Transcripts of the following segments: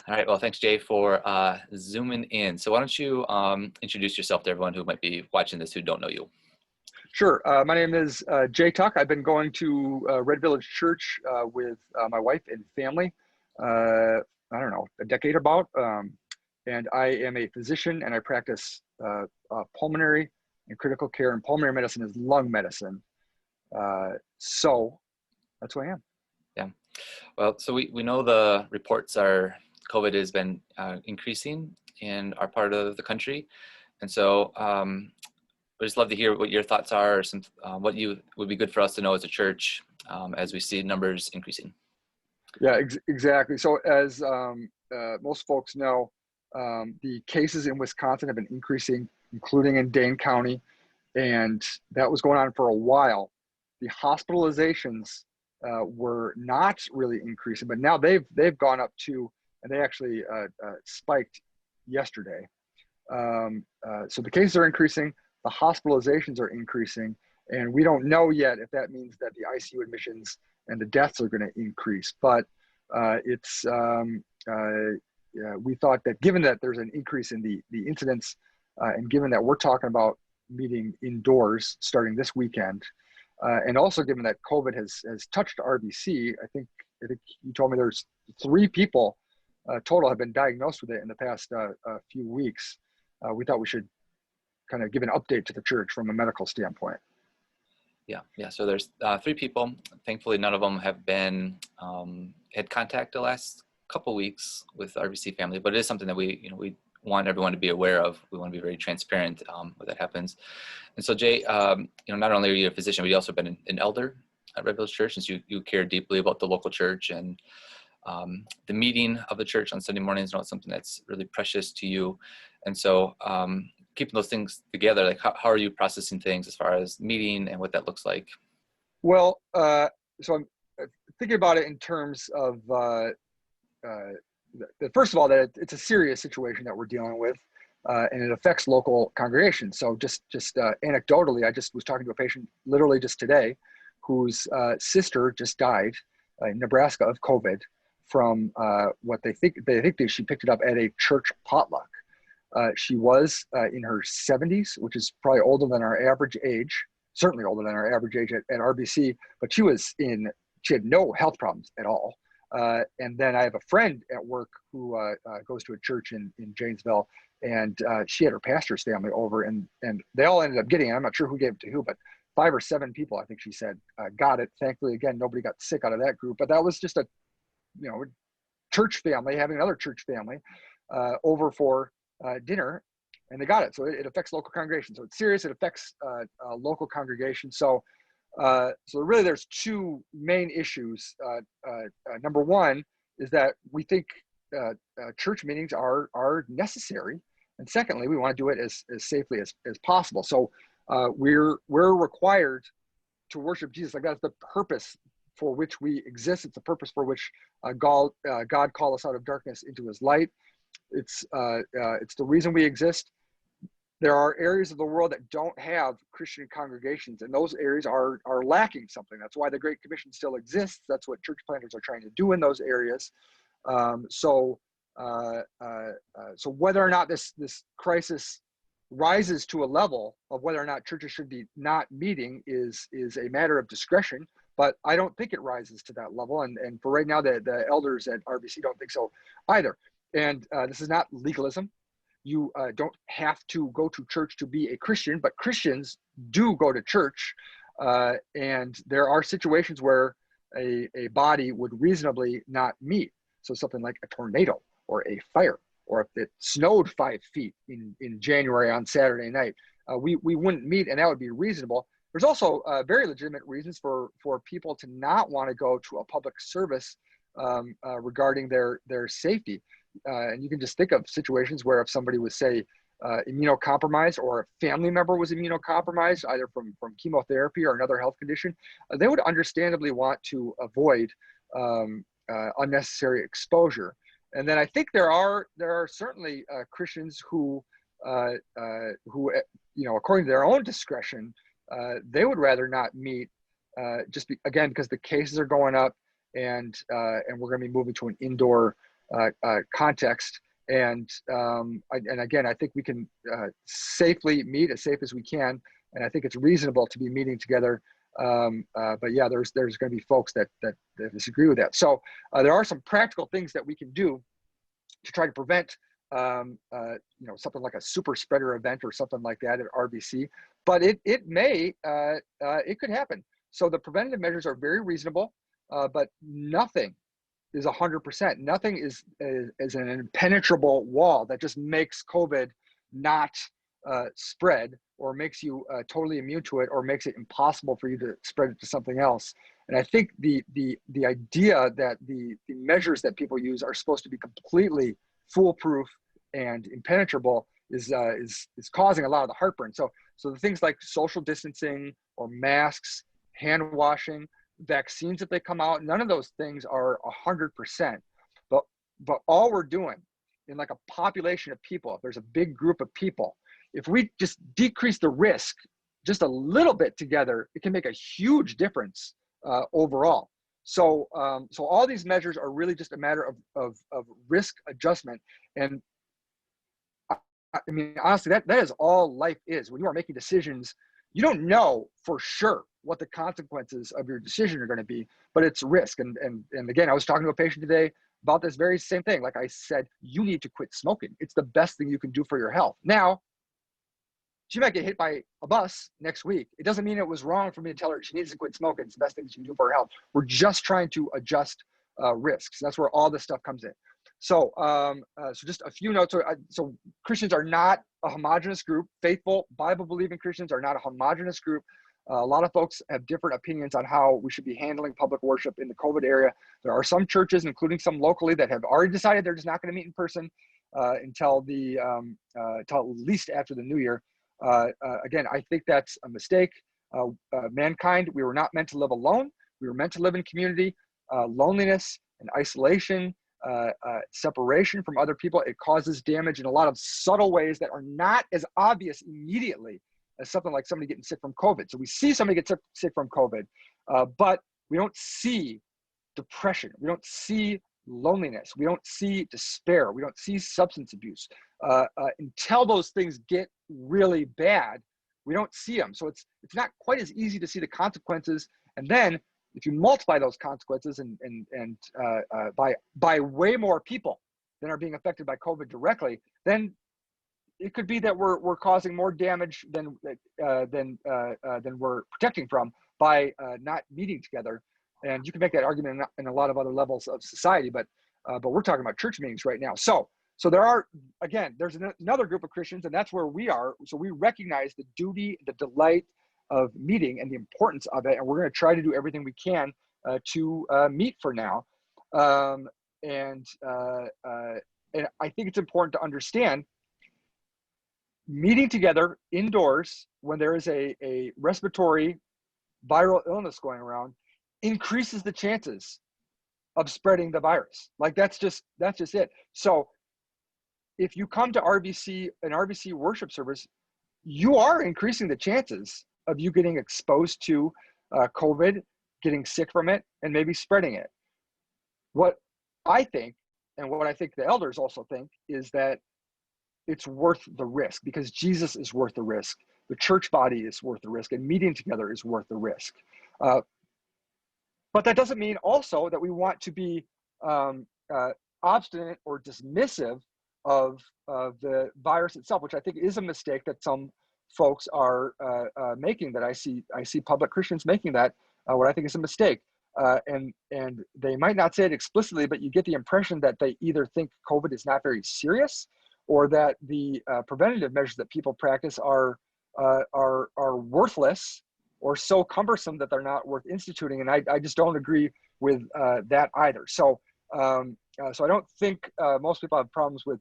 All right. Well, thanks, Jay, for zooming in. So why don't you introduce yourself to everyone who might be watching this who don't know you? Sure. My name is Jay Tuck. I've been going to Red Village Church with my wife and family, I don't know, a decade about. And I am a physician and I practice pulmonary and critical care, and pulmonary medicine is lung medicine. So that's who I am. Yeah. Well, so we know the reports are COVID has been increasing in our part of the country. And so we just love to hear what your thoughts are, or some what you would be good for us to know as a church as we see numbers increasing. Yeah, exactly. So as most folks know, the cases in Wisconsin have been increasing, including in Dane County, and that was going on for a while. The hospitalizations were not really increasing, but now they've gone up too, and they actually spiked yesterday. So the cases are increasing, the hospitalizations are increasing, and we don't know yet if that means that the ICU admissions and the deaths are going to increase. But we thought that given that there's an increase in the incidents, and given that we're talking about meeting indoors starting this weekend, and also given that COVID has touched RVC, I think you told me there's 3 people total have been diagnosed with it in the past few weeks. We thought we should kind of give an update to the church from a medical standpoint. Yeah. So there's 3 people. Thankfully, none of them have been had contact the last couple weeks with RVC family, but it is something that we want everyone to be aware of. We want to be very transparent when that happens. And so, Jay, not only are you a physician, but you also been an elder at Red Village Church, since you care deeply about the local church, and the meeting of the church on Sunday mornings is something that's really precious to you. And so keeping those things together, like how are you processing things as far as meeting and what that looks like? Well, so I'm thinking about it in terms of, first of all, that it's a serious situation that we're dealing with, and it affects local congregations. So just anecdotally, I just was talking to a patient literally just today whose sister just died in Nebraska of COVID from what they think she picked it up at a church potluck. She was in her 70s, which is probably older than our average age, certainly older than our average age at RBC, but she had no health problems at all. And then I have a friend at work who goes to a church in Janesville, and she had her pastor's family over, and they all ended up getting it. I'm not sure who gave it to who, but 5 or 7 people, I think she said, got it. Thankfully, again, nobody got sick out of that group, but that was just a church family having another church family over for dinner, and they got it. So it affects local congregations. So it's serious. It affects local congregations. So really there's 2 main issues. Number one is that we think church meetings are necessary. And secondly, we want to do it as safely as possible. So we're required to worship Jesus. Like, that's the purpose for which we exist. It's the purpose for which God called us out of darkness into his light. It's the reason we exist. There are areas of the world that don't have Christian congregations, and those areas are lacking something. That's why the Great Commission still exists. That's what church planters are trying to do in those areas. So whether or not this crisis rises to a level of whether or not churches should be not meeting is a matter of discretion, but I don't think it rises to that level. And for right now, the elders at RBC don't think so either. And this is not legalism. You don't have to go to church to be a Christian, but Christians do go to church. And there are situations where a body would reasonably not meet. So something like a tornado or a fire, or if it snowed 5 feet in January on Saturday night, we wouldn't meet, and that would be reasonable. There's also very legitimate reasons for people to not want to go to a public service regarding their safety. And you can just think of situations where if somebody was, say, immunocompromised, or a family member was immunocompromised, either from chemotherapy or another health condition, they would understandably want to avoid unnecessary exposure. And then I think there are certainly Christians who according to their own discretion, they would rather not meet, again, because the cases are going up, and we're going to be moving to an indoor context. And again, I think we can safely meet as safe as we can, and I think it's reasonable to be meeting together. But yeah, there's going to be folks that disagree with that. So there are some practical things that we can do to try to prevent something like a super spreader event or something like that at RBC. But it could happen. So the preventative measures are very reasonable, but nothing is 100%. Nothing is an impenetrable wall that just makes COVID not spread, or makes you totally immune to it, or makes it impossible for you to spread it to something else. And I think the idea that the measures that people use are supposed to be completely foolproof and impenetrable is causing a lot of the heartburn. So the things like social distancing or masks, hand washing, vaccines, if they come out, none of those things are 100%. But all we're doing in like a population of people, if there's a big group of people, if we just decrease the risk just a little bit together, it can make a huge difference overall. So all these measures are really just a matter of risk adjustment. And I mean, honestly, that is all life is. When you are making decisions, you don't know for sure what the consequences of your decision are going to be, but it's risk. And again, I was talking to a patient today about this very same thing. Like I said, you need to quit smoking. It's the best thing you can do for your health. Now, she might get hit by a bus next week. It doesn't mean it was wrong for me to tell her she needs to quit smoking. It's the best thing she can do for her health. We're just trying to adjust risks. That's where all this stuff comes in. So, so just a few notes. So Christians are not a homogenous group. Faithful, Bible-believing Christians are not a homogenous group. A lot of folks have different opinions on how we should be handling public worship in the COVID area. There are some churches, including some locally, that have already decided they're just not going to meet in person until at least after the new year. Again, I think that's a mistake. Mankind, we were not meant to live alone. We were meant to live in community. Loneliness and isolation, separation from other people, it causes damage in a lot of subtle ways that are not as obvious immediately as something like somebody getting sick from COVID. So we see somebody get sick from COVID, but we don't see depression. We don't see loneliness. We don't see despair. We don't see substance abuse. Until those things get really bad, we don't see them. So it's not quite as easy to see the consequences. And then if you multiply those consequences and by way more people than are being affected by COVID directly, then it could be that we're causing more damage than we're protecting from by not meeting together. And you can make that argument in a lot of other levels of society, but we're talking about church meetings right now. So there's another group of Christians, and that's where we are. So we recognize the duty, the delight of meeting and the importance of it. And we're going to try to do everything we can to meet for now. And I think it's important to understand meeting together indoors when there is a respiratory viral illness going around increases the chances of spreading the virus. Like that's just it. So if you come to an RBC worship service, you are increasing the chances of you getting exposed to COVID, getting sick from it, and maybe spreading it. What I think, and what I think the elders also think, is that it's worth the risk because Jesus is worth the risk. The church body is worth the risk, and meeting together is worth the risk. But that doesn't mean also that we want to be obstinate or dismissive of the virus itself, which I think is a mistake that some folks are making. That I see public Christians making that what I think is a mistake, and they might not say it explicitly, but you get the impression that they either think COVID is not very serious, or that the preventative measures that people practice are worthless or so cumbersome that they're not worth instituting. And I just don't agree with that either. So so I don't think most people have problems with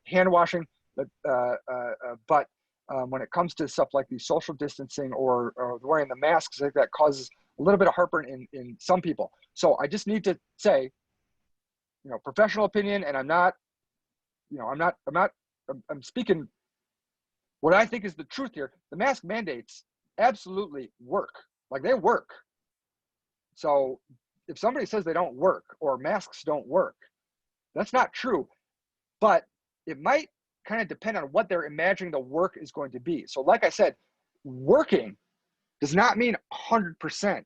hand washing, but when it comes to stuff like the social distancing or wearing the masks, I think that causes a little bit of heartburn in some people. So I just need to say, professional opinion, and I'm speaking what I think is the truth here. The mask mandates absolutely work. Like they work. So if somebody says they don't work or masks don't work, That's not true, but it might kind of depend on what they're imagining the work is going to be. So like I said, working does not mean 100%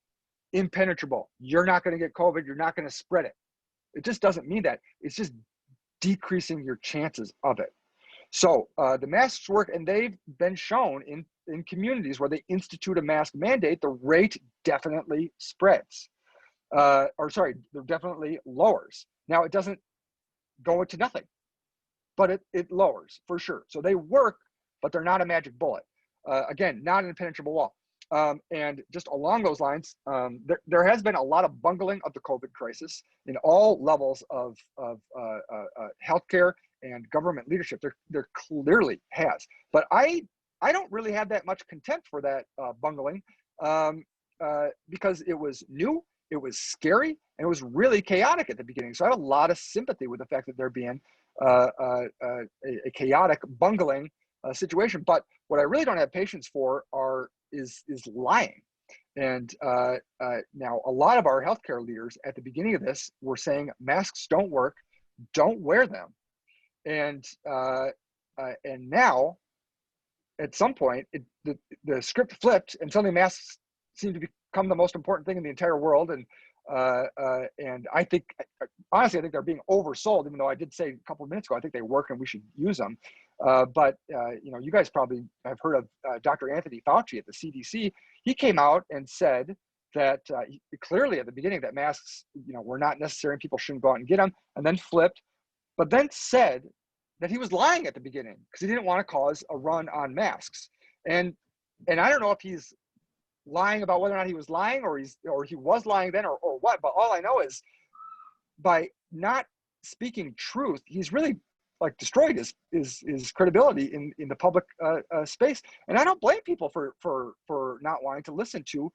impenetrable. You're not going to get COVID. You're not going to spread it. It just doesn't mean that. It's just decreasing your chances of it. So the masks work, and they've been shown in communities where they institute a mask mandate, the rate definitely spreads. Definitely lowers. Now, it doesn't go into nothing, but it lowers for sure. So they work, but they're not a magic bullet. Again, not an impenetrable wall. And just along those lines, there has been a lot of bungling of the COVID crisis in all levels of healthcare and government leadership. There clearly has. But I don't really have that much contempt for that bungling because it was new, it was scary, and it was really chaotic at the beginning. So I have a lot of sympathy with the fact that there being a chaotic bungling situation. But what I really don't have patience for is lying. And now a lot of our healthcare leaders at the beginning of this were saying masks don't work, don't wear them. And now at some point the script flipped, and suddenly masks seem to become the most important thing in the entire world. And I think, honestly, I think they're being oversold, even though I did say a couple of minutes ago, I think they work and we should use them. But you guys probably have heard of Dr. Anthony Fauci at the CDC. He came out and said that clearly at the beginning that masks, were not necessary and people shouldn't go out and get them, and then flipped, but then said that he was lying at the beginning because he didn't want to cause a run on masks. And I don't know if he's lying about whether or not he was lying or he was lying then or what, but all I know is by not speaking truth, he's really like destroyed his credibility in the public space. And I don't blame people for not wanting to listen to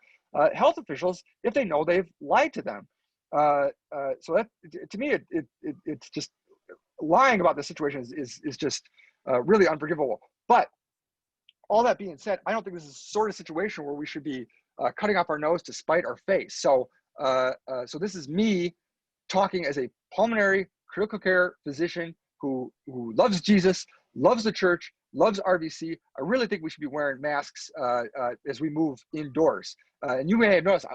health officials if they know they've lied to them. So that, to me, it's just lying about the situation is just really unforgivable. But all that being said, I don't think this is the sort of situation where we should be cutting off our nose to spite our face. So this is me talking as a pulmonary critical care physician who loves Jesus, loves the church, loves RVC. I really think we should be wearing masks as we move indoors. And you may have noticed,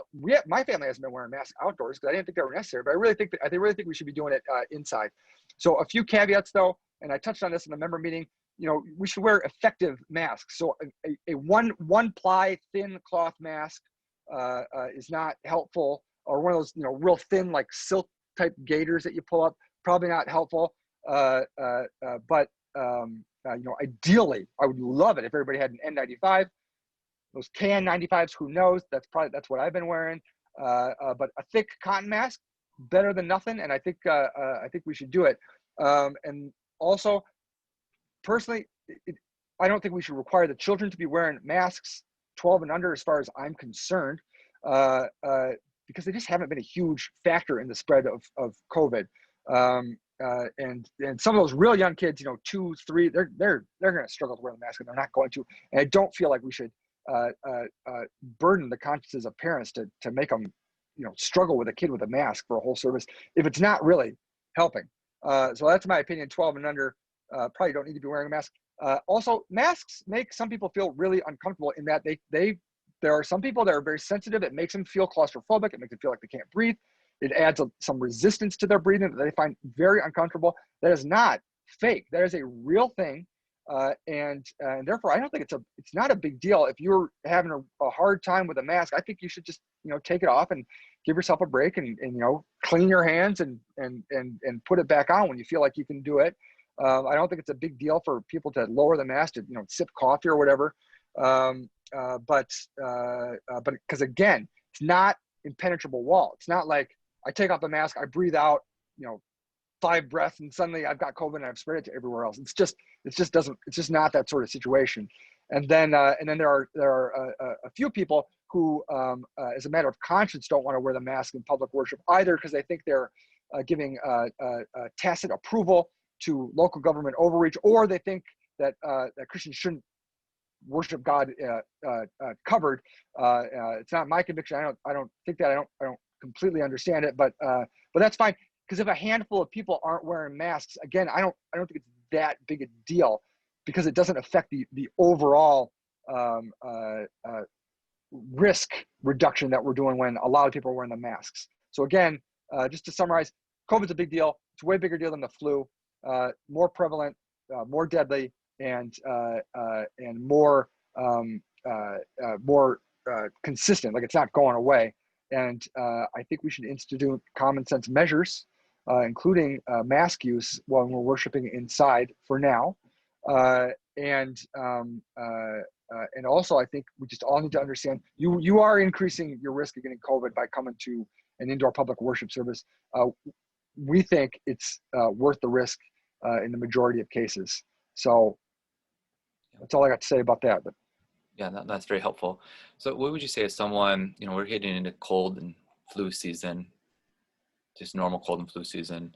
my family hasn't been wearing masks outdoors because I didn't think they were necessary, but I really think we should be doing it inside. So a few caveats though, and I touched on this in the member meeting. We should wear effective masks. So a one ply thin cloth mask is not helpful, or one of those real thin like silk type gaiters that you pull up, probably not helpful. But ideally, I would love it if everybody had an N95. Those KN95s, who knows? That's what I've been wearing. But a thick cotton mask, better than nothing. And I think we should do it. And also, personally, I don't think we should require the children to be wearing masks 12 and under, as far as I'm concerned, because they just haven't been a huge factor in the spread of COVID. And some of those real young kids, 2, 3, they're going to struggle to wear the mask, and they're not going to. And I don't feel like we should burden the consciences of parents to make them, struggle with a kid with a mask for a whole service if it's not really helping. So that's my opinion. 12 and under probably don't need to be wearing a mask. Also, masks make some people feel really uncomfortable in that there are some people that are very sensitive. It makes them feel claustrophobic. It makes them feel like they can't breathe. It adds some resistance to their breathing that they find very uncomfortable. That is not fake. That is a real thing. And therefore, I don't think it's not a big deal. If you're having a hard time with a mask, I think you should just, take it off and give yourself a break and clean your hands and put it back on when you feel like you can do it. I don't think it's a big deal for people to lower the mask to, sip coffee or whatever. But because again, it's not impenetrable wall. It's not like I take off the mask, I breathe out, 5 breaths, and suddenly I've got COVID and I've spread it to everywhere else. It's just not that sort of situation. And then there are a few people who, as a matter of conscience, don't want to wear the mask in public worship either, because they think they're giving tacit approval to local government overreach, or they think that Christians shouldn't worship God covered. It's not my conviction. I don't think that. I don't completely understand it, but that's fine. because if a handful of people aren't wearing masks, again, I don't think it's that big a deal, because it doesn't affect the overall risk reduction that we're doing when a lot of people are wearing the masks. So again, just to summarize, COVID's a big deal. It's a way bigger deal than the flu, more prevalent, more deadly, and more consistent. Like, it's not going away. And I think we should institute common sense measures, including mask use when we're worshiping inside for now. And also, I think we just all need to understand you are increasing your risk of getting COVID by coming to an indoor public worship service. We think it's worth the risk in the majority of cases. So that's all I got to say about that. But Yeah, that's very helpful. So what would you say to someone, we're getting into cold and flu season, just normal cold and flu season.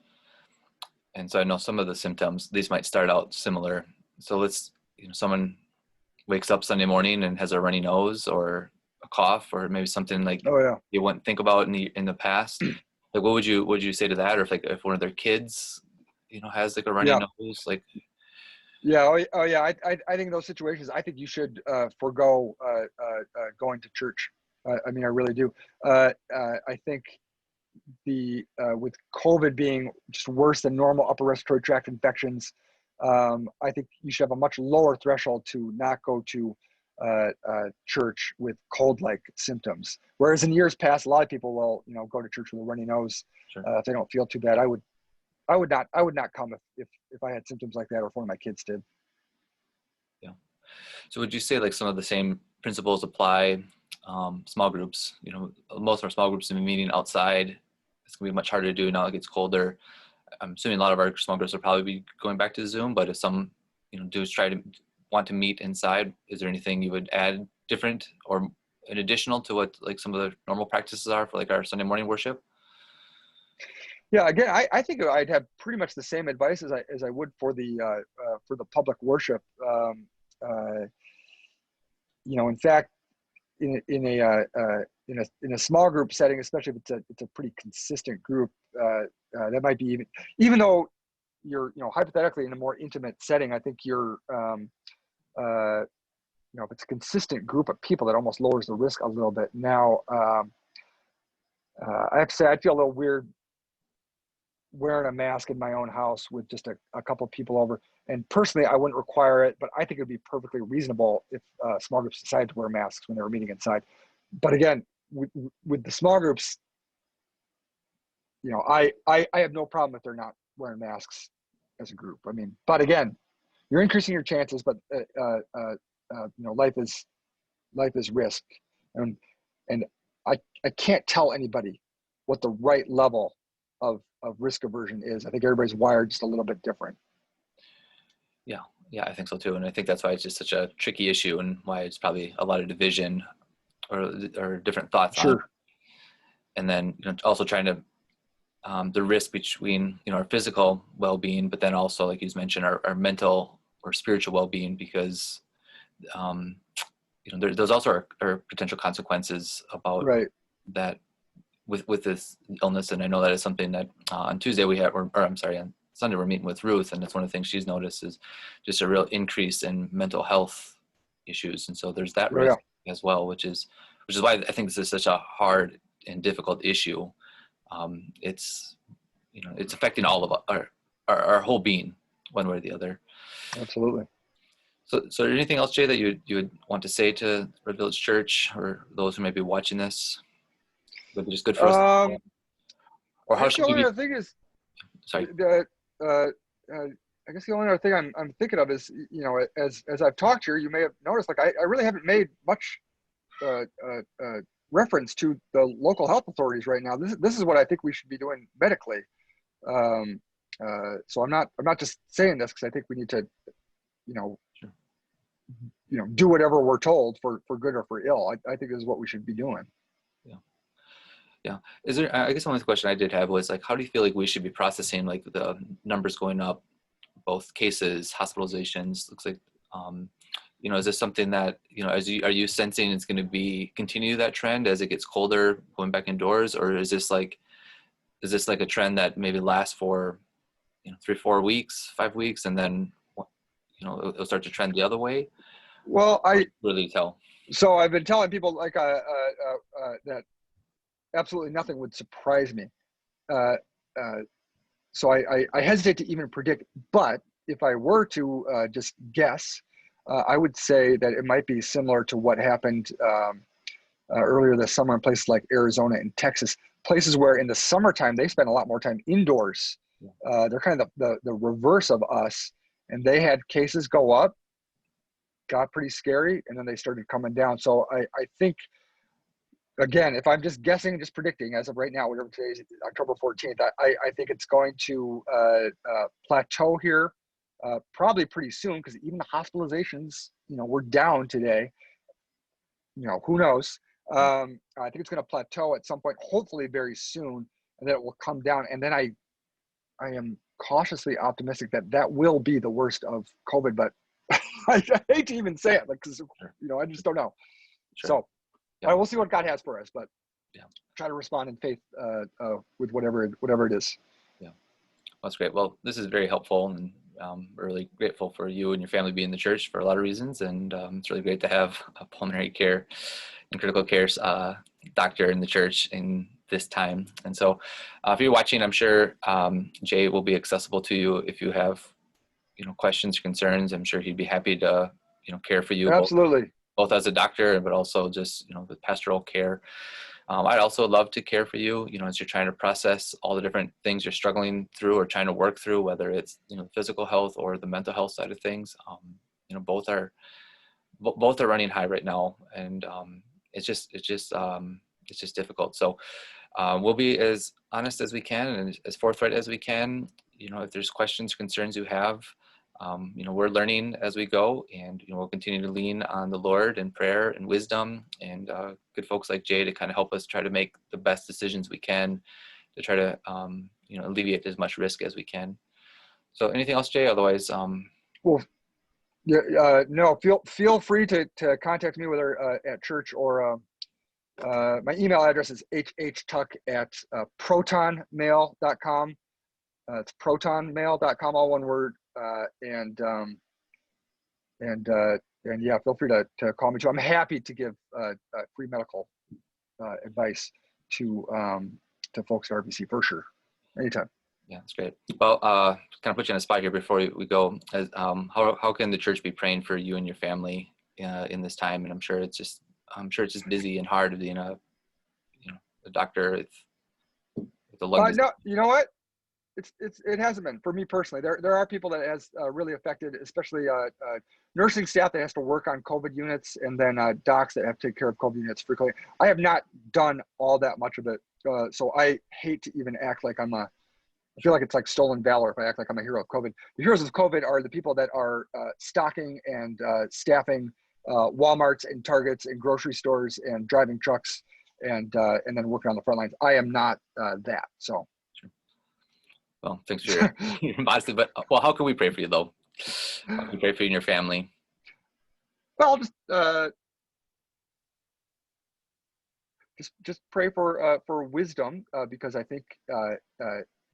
And so I know some of the symptoms, these might start out similar. So let's, someone wakes up Sunday morning and has a runny nose or a cough, or maybe something like you wouldn't think about in the past. Like, what would you say to that? Or if one of their kids, has like a runny nose, like. Yeah. Oh yeah. I think in those situations, I think you should forego going to church. I mean, I really do. I think with COVID being just worse than normal upper respiratory tract infections, I think you should have a much lower threshold to not go to church with cold-like symptoms. Whereas in years past, a lot of people will, go to church with a runny nose. Sure. If they don't feel too bad. I would not come if I had symptoms like that, or if one of my kids did. Yeah. So would you say like some of the same principles apply? Small groups, most of our small groups have been meeting outside. It's gonna be much harder to do now that it gets colder. I'm assuming a lot of our small groups will probably be going back to Zoom, but if some, do try to want to meet inside, is there anything you would add different or in additional to what like some of the normal practices are for like our Sunday morning worship? Yeah, again, I think I'd have pretty much the same advice as I would for the public worship. In fact, in a small group setting, especially if it's a pretty consistent group, that might be even though you're hypothetically in a more intimate setting, I think you're if it's a consistent group of people, that almost lowers the risk a little bit. Now, I have to say, I feel a little weird wearing a mask in my own house with just a couple of people over. And personally, I wouldn't require it, but I think it would be perfectly reasonable if small groups decided to wear masks when they were meeting inside. But again, with the small groups, I have no problem if they're not wearing masks as a group. I mean, but again, you're increasing your chances, but life is risk, and I can't tell anybody what the right level of risk aversion is. I think everybody's wired just a little bit different. Yeah, I think so too. And I think that's why it's just such a tricky issue, and why it's probably a lot of division or different thoughts on it. And then also trying to the risk between our physical well-being, but then also, like you mentioned, our mental or spiritual well-being, because those also are potential consequences about that with this illness. And I know that is something that on Tuesday on Sunday we're meeting with Ruth, and it's one of the things she's noticed is just a real increase in mental health issues. And so there's that risk as well, which is why I think this is such a hard and difficult issue. It's affecting all of our whole being, one way or the other. Absolutely. So is there anything else, Jay, that you would want to say to Red Village Church or those who may be watching this? Would be just good for us. Or how should we be? The thing is, sorry. I guess the only other thing I'm thinking of is, as I've talked here, you may have noticed, like I really haven't made much reference to the local health authorities right now. This is what I think we should be doing medically. So I'm not just saying this because I think we need to, do whatever we're told for good or for ill. I think this is what we should be doing. Yeah. Is there, I guess the only question I did have was like, how do you feel like we should be processing like the numbers going up, both cases, hospitalizations? Looks like, is this something that, are you sensing it's going to continue that trend as it gets colder, going back indoors? Or is this like, is this like a trend that maybe lasts for, 3-4 weeks, 5 weeks, and then, it'll start to trend the other way? Well, Really tell. so I've been telling people like that absolutely nothing would surprise me. Uh, uh, so I hesitate to even predict, but if I were to just guess, I would say that it might be similar to what happened earlier this summer in places like Arizona and Texas, places where in the summertime they spend a lot more time indoors. They're kind of the reverse of us, and they had cases go up, got pretty scary, and then they started coming down. So I think, again, if I'm just guessing, just predicting as of right now, whatever today is, October 14th, I think it's going to plateau here probably pretty soon, because even the hospitalizations, we're down today. Who knows? I think it's going to plateau at some point, hopefully very soon, and then it will come down. And then I am cautiously optimistic that that will be the worst of COVID, but I hate to even say it, because I just don't know. Sure. So Yeah. we'll see what God has for us, but yeah, try to respond in faith with whatever it is. Yeah, that's great. Well, this is very helpful, and we're really grateful for you and your family being in the church for a lot of reasons, and it's really great to have a pulmonary care and critical care doctor in the church in this time. And so if you're watching, I'm sure Jay will be accessible to you if you have questions or concerns. I'm sure he'd be happy to care for you. Absolutely. Both as a doctor, but also just with pastoral care. I'd also love to care for you, as you're trying to process all the different things you're struggling through or trying to work through, whether it's physical health or the mental health side of things. Both are running high right now, and it's just difficult. So we'll be as honest as we can and as forthright as we can. If there's questions, concerns you have, we're learning as we go, and we'll continue to lean on the Lord and prayer and wisdom and good folks like Jay to kind of help us try to make the best decisions we can to try to alleviate as much risk as we can. So anything else, Jay? Otherwise, well, yeah, no. Feel free to contact me, whether at church or my email address is hhtuck@protonmail.com. It's protonmail.com, all one word. And yeah, feel free to call me too. I'm happy to give free medical advice to folks at RBC for sure, anytime. Yeah, that's great. Well, kind of put you on a spot here before we go. How can the church be praying for you and your family in this time? And I'm sure it's just busy and hard being a doctor with the lung disease. No, you know what? It hasn't been for me personally. There are people that it has really affected, especially nursing staff that has to work on COVID units, and then docs that have to take care of COVID units frequently. I have not done all that much of it, so I hate to even act like I feel like it's like stolen valor if I act like I'm a hero of COVID. The heroes of COVID are the people that are stocking and staffing Walmarts and Targets and grocery stores and driving trucks and then working on the front lines. I am not that. So. Well, thanks for your modesty, but how can we pray for you though? How can we pray for you and your family? Well, just pray for wisdom, because I think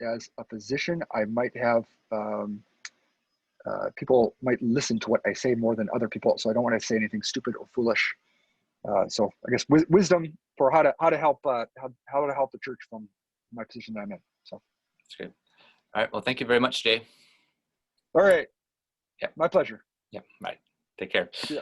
as a physician, I might have people might listen to what I say more than other people, so I don't want to say anything stupid or foolish. So I guess wisdom for how to help how to help the church from my position that I'm in. So that's great. All right. Well, thank you very much, Jay. All right. Yeah. My pleasure. Yeah. Bye. Take care. Yeah.